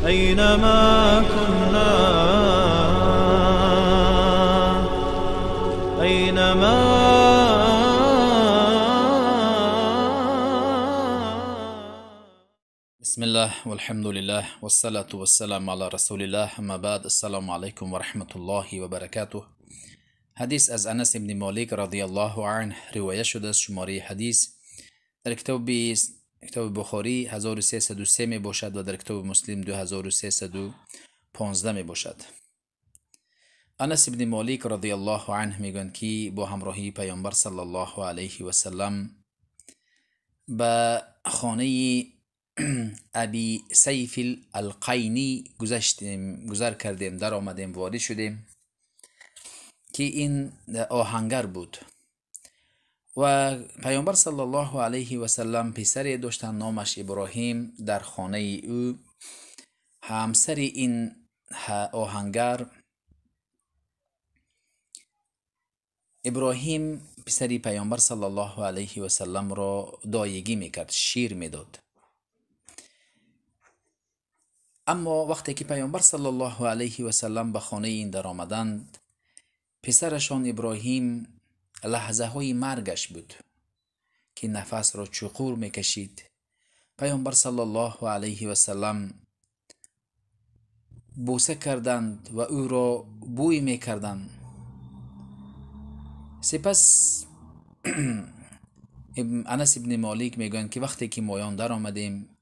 أينما كنا أينما بسم الله والحمد لله والصلاة والسلام على رسول الله. اما بعد، السلام عليكم ورحمة الله وبركاته. حدیث از انس بن مالک رضی الله عنه روایت شده است. شماره حدیث در کتاب بخاری 1303 می باشد و در کتاب مسلم 2315 می باشد. انس بن مالک رضی الله عنه میگویند که با همراهی پیامبر صلی الله علیه و سلم به خانه ابی سیف القینی گذر کردیم، در آمدیم، وارد شدیم که این آهنگر بود و پیامبر صلی الله علیه و سلم پسری داشتن نامش ابراهیم. در خانه او همسر این آهنگر ابراهیم پسری پیامبر صلی الله علیه و سلم را دایگی میکرد، شیر میداد. اما وقتی که پیامبر صلی الله علیه و سلم به خانه این در آمدند، پسرشان ابراهیم لحظه های مرگش بود که نفس را چقور میکشید. پیامبر صلی الله علیه و سلم بوسه کردند و او را بوی میکردند. سپس انس ابن مالک میگویند که وقتی که مایان در آمدیم،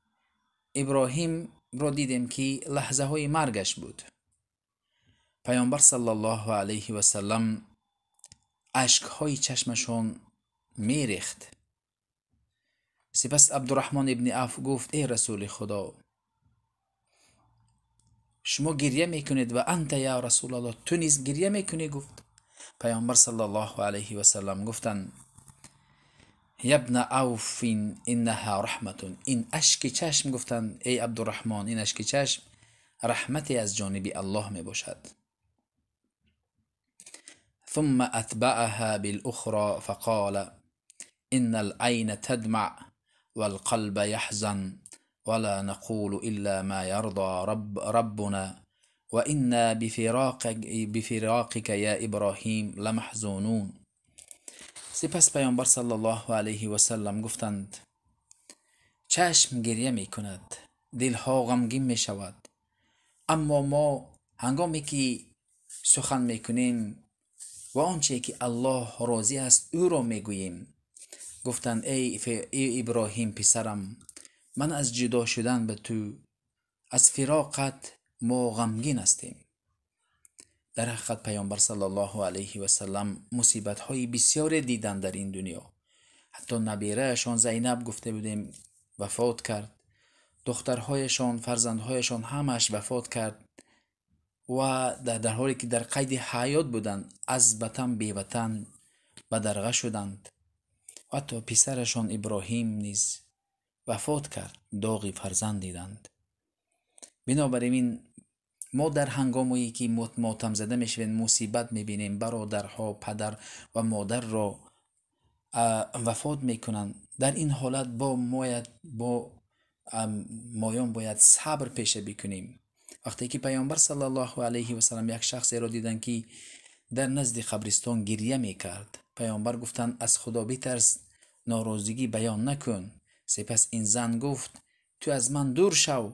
ابراهیم را دیدیم که لحظه های مرگش بود. پیامبر صلی الله علیه و سلم اشک های چشمشون میریخت. سپس عبدالرحمن ابن عوف گفت: ای رسول خدا، شما گریه میکنید و انت یا رسول الله، تو نیز گریه میکنی؟ گفت. پیامبر صلی الله علیه و سلم گفتند: یا ابن عوف انها رحمت. این اشک چشم، گفتند ای عبدالرحمن، این اشک چشم رحمتی از جانب الله می باشد. ثم اتبعها بالاخرى فقال: ان العين تدمع والقلب يحزن ولا نقول الا ما يرضى ربنا وإنا بفراقك یا ابراهیم لمحزونون. سپس پیامبر صلی الله علیه و سلم گفتند: چشم گریه می کند، دلها غمگین می شود، اما ما هنگامی که سخن می کنیم و آنچه که الله راضی است او را می گوییم. گفتند ای ابراهیم پسرم، من از جدا شدن به تو، از فراقت ما غمگین هستیم. در حقیقت پیامبر صلی الله علیه و سلم مصیبت های بسیار دیدن در این دنیا. حتی نبیرهشان زینب گفته بودیم وفات کرد، دخترهایشان، فرزندهایشان همش وفات کرد و در حالی که در قید حیات بودند از وطن بی وطن بدرغه شدند. و حتی پسرشان ابراهیم نیز وفات کرد، داغی فرزند دیدند. بنابراین ما در هنگامی که ماتم زده میشویم، مصیبت میبینیم، برادرها، پدر و مادر را وفات میکنند، در این حالت مایان باید صبر پیشه بکنیم. وقتی که پیامبر صلی الله علیه و سلم یک شخصی را دیدن که در نزد قبرستان گریه میکرد، پیامبر گفتند از خدا بترس، ناراضگی بیان نکن. سپس این زن گفت: تو از من دور شو،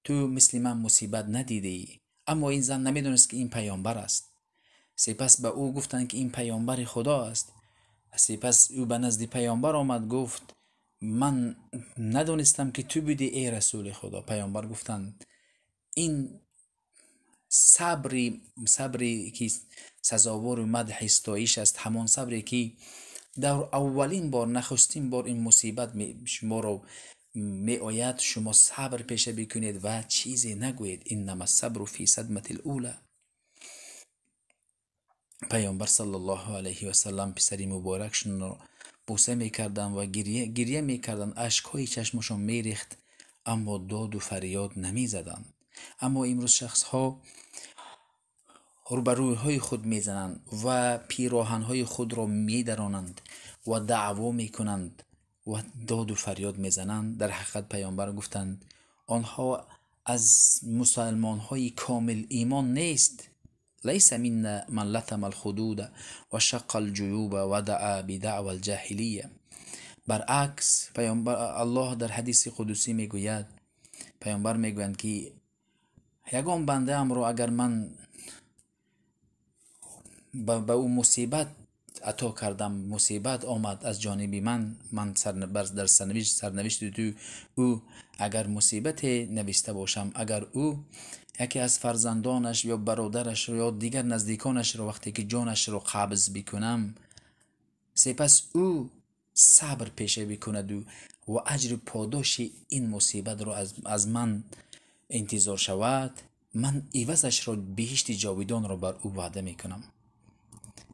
تو مثل من مصیبت ندیدی. اما این زن نمیدونست که این پیامبر است. سپس به او گفتند که این پیامبر خدا است. سپس او به نزد پیامبر آمد، گفت: من ندونستم که تو بودی ای رسول خدا. پیامبر گفتند: این صبری که سزاوار مدح استایش است، همان صبری که در اولین بار، نخستین بار این مصیبت شما رو می آید، شما صبر پیشه بکنید و چیزی نگوید. انما الصبر فی صدمة الاولى. پیامبر صلی الله علیه و سلم پسری مبارکشون رو بوسه میکردن و گریه میکردن، اشکهای چشمشون میریخت، اما داد و فریاد نمیزدن. اما امروز شخص ها روبروی های خود میزنند و پیراهن های خود را میدرانند و دعوا میکنند و داد و فریاد میزنند. در حقیقت پیامبر گفتند آنها از مسلمان های کامل ایمان نیست. لیس منا من لطم الخدود و شق الجیوب و دعا بدعوى الجاهلیه. برعکس پیامبر الله در حدیث قدسی میگوید، پیامبر میگویند که یگان بنده ام رو اگر من به او مصیبت عطا کردم، مصیبت آمد از جانب من در سرنوشت او اگر مصیبت نوشته باشم، اگر او یکی از فرزندانش یا برادرش یا دیگر نزدیکانش رو وقتی که جانش رو قبض بکنم، سپس او صبر پیشه بکند و اجر پاداش این مصیبت رو از من انتظار شود، من عوضش را بهشت جاودان را بر او وعده میکنم.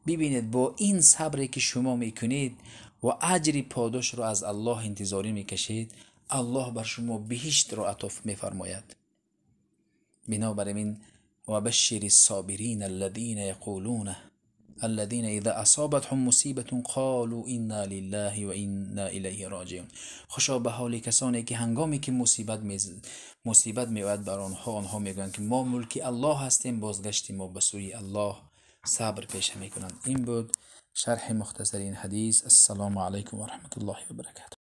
ببینید با این صبری که شما میکنید و اجر پاداش رو از الله انتظاری میکشید، الله بر شما بهشت را عطا میفرماید. بنابراین و بشر الصابرین الذين اذا اصابتهم مصیبه قالوا انا لله و انا الیه راجعون. خوشا به حال کسانی که هنگامی که مصیبت میاد بر آنها میگویند که ما ملک الله هستیم، بازگشتیم ما به سوی الله، صبر پیشه میکنند. این بود شرح مختصر این حدیث. السلام علیکم و رحمت الله و برکاته.